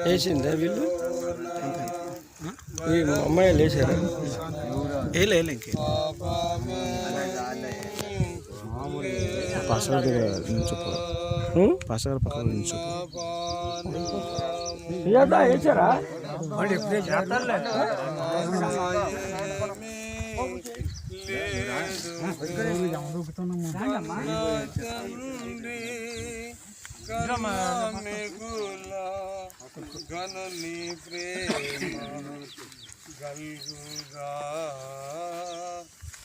వేసిందా వీళ్ళు అమ్మాయిలు వేసారా? వేయలే ఇంకే పాస్టర్ దగ్గర నిల్చోపో, పాస్టర్ పక్కన నిల్చోపో. వేసారా? గనుని ప్రేమ గల్గుగా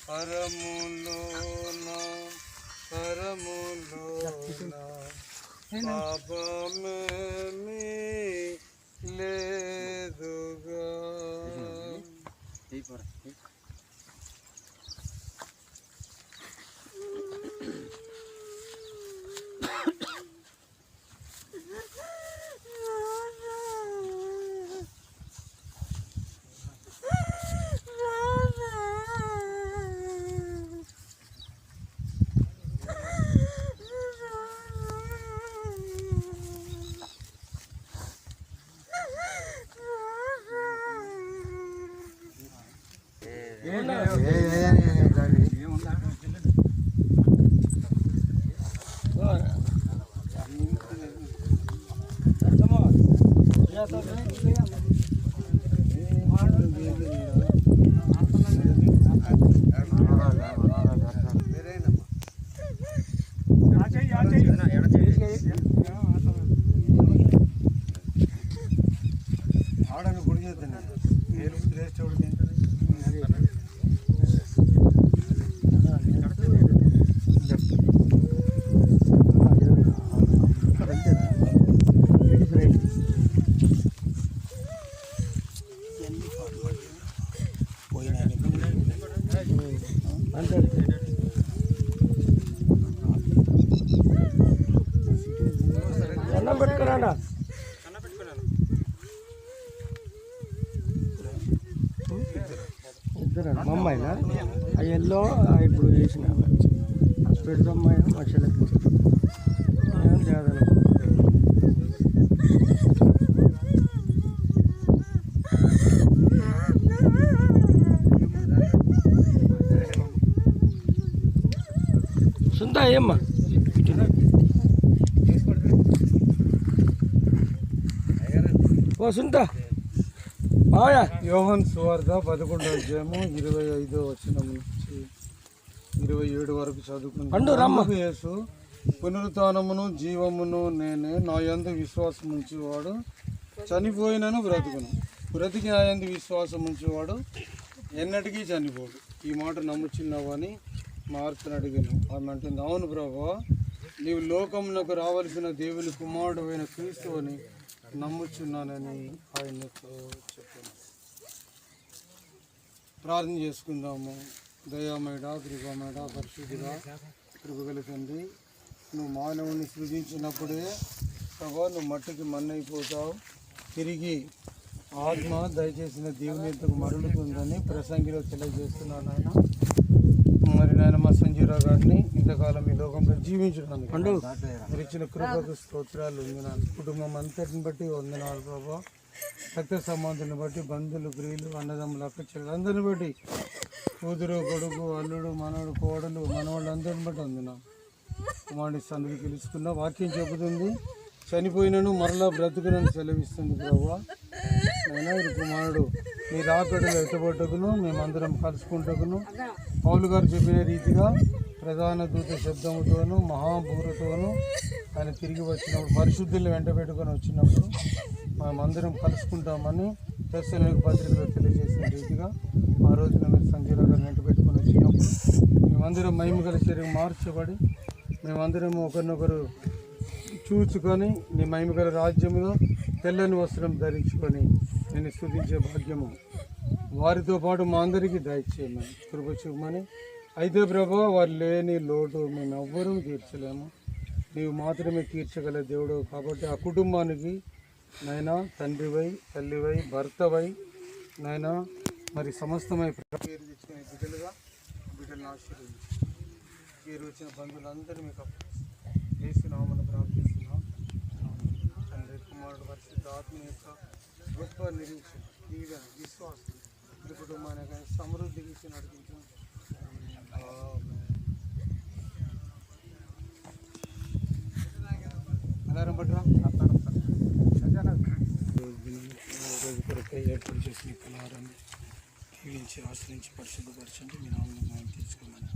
పరములోన పాపమేమీ లేదుగా. ఆడని గుడి చేద్దాం అన్నం పెట్టుకున్నానా? ఇద్దరు మా అమ్మాయినా ఆ ఎల్లో ఇప్పుడు వేసిన పెద్ద అమ్మాయి మనుషులకి లేదను. సుందా ఏమ్మా ఓ సుందా యోహాను సువార్త 11:25 నుంచి 27 వరకు చదువుకుంటాం. యేసు పునరుత్థానమును జీవమును నేనే, నా యందు విశ్వాసం ఉంచేవాడు చనిపోయినను బ్రతుకును, బ్రతికి నా యందు విశ్వాసం ఉంచేవాడు ఎన్నటికీ చనిపోడు. ఈ మాట నమ్ముచున్నావని మార్తను అడిగాను. ఆమె అంటుంది, అవును ప్రభువా, నీవు లోకమునకు రావలసిన దేవుని కుమారుడు అయిన క్రీస్తు అని నమ్ముచున్నానని ఆయనతో చెప్పాను. ప్రార్థన చేసుకుందాము. దయామేడ, కృపమేడ, పరిశుద్ధిగా కృపగల తండ్రి, నువ్వు మానవుని సృజించినప్పుడే ప్రభా నువ్వు మట్టికి మన్నైపోతావు, తిరిగి ఆత్మ దయచేసిన దేవుని ఎంతకు మరలుతుందని ప్రసంగిలో తెలియజేస్తున్నాను. ఆయన మరి నాయన మా సంజీరావు గారిని ఇంతకాలం ఈ లోకంలో జీవించడానికి మీరు ఇచ్చిన కృపకు స్తోత్రాలు వందనాలు. కుటుంబం అంతటిని బట్టి వందనాలు ప్రభా. రక్త సంబంధులను బట్టి, బంధువులు, ప్రియులు, అన్నదమ్ములు, అక్క చెల్లెలందరిని బట్టి, కూతురు, కొడుకు, అల్లుడు, మనవడు, కోడలు, మనవాళ్ళందరిని బట్టి వందనాలు. కుమారుడి సన్నిధి తెలుసుకున్న వాక్యం చెబుతుంది, చనిపోయినను మరలా బ్రతుకునని సెలవిస్తుంది ప్రభా. అయినా ఈ కుమారుడు మీ రాకడలు ఎత్తబడ్డకును మేమందరం కలుసుకుంటకును పౌలు గారు చెప్పిన రీతిగా ప్రధాన దూత శబ్దముతోనూ మహాభూరతోనూ ఆయన తిరిగి వచ్చినప్పుడు పరిశుద్ధులు వెంట పెట్టుకొని వచ్చినప్పుడు మేమందరం కలుసుకుంటామని తెస్సలోనిక పత్రికలో తెలియజేసిన రీతిగా ఆ రోజున మీరు సంజీరావు గారిని వెంట పెట్టుకొని వచ్చినప్పుడు మేమందరం మహిమగల శరీరం మార్చబడి మేమందరం ఒకరినొకరు చూచుకొని నీ మహిమగల రాజ్యంలో తెల్లని వస్త్రం ధరించుకొని నేను స్తుతించే భాగ్యము వారితో పాటు మా అందరికీ దయచేయమని కృప చూపమని. అయితే ప్రభా, వారు లేని లోటు మేము ఎవ్వరూ తీర్చలేము, నీవు మాత్రమే తీర్చగల దేవుడు కాబట్టి ఆ కుటుంబానికి నైనా తండ్రివై, తల్లివై, భర్తవై నైనా మరి సమస్తమై పేరు తెచ్చిన బిడ్డలుగా బిడ్డలను ఆశీర్వదించి పేరు వచ్చిన బంధువులందరూ మీకు వేస్తున్నామని ప్రార్థిస్తున్నాం తండ్రి. కుమారుడు పరిశుద్ధ ఆత్మ యొక్క గొప్ప నిరీక్షణ దీవెన విశ్వాసం ఈ కుటుంబానికి సమృద్ధికి ఇచ్చి నడిపించు. అలారం పట్టురా రోజు కొరకై ఏర్పాటు చేసిన ఈ కళారాన్ని దీవించి ఆశ్రయించి పరిశుద్ధపరచండి. మీ నామమును మేము తీసుకోమని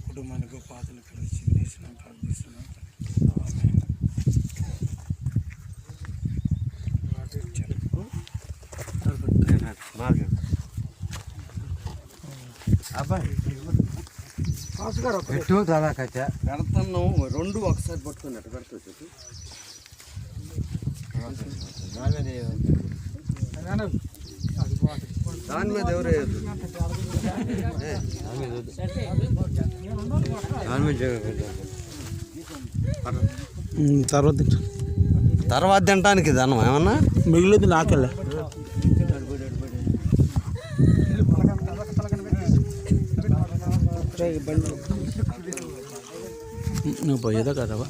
కుటుంబానికి గొప్ప ఆదరణ కలిసి వేసినాం ప్రార్థిస్తున్నాం. పెట్టు దాదాకైతే పెడతాను రెండు ఒకసారి పట్టుకున్నట్టు పెడతా చెప్పి దాని మీద ఎవరు వేయద్దు. తర్వాత తినటానికి దానం ఏమన్నా మిగిలింది నాకెళ్ళ నువ్వు పోయేదా కదా తర్వాత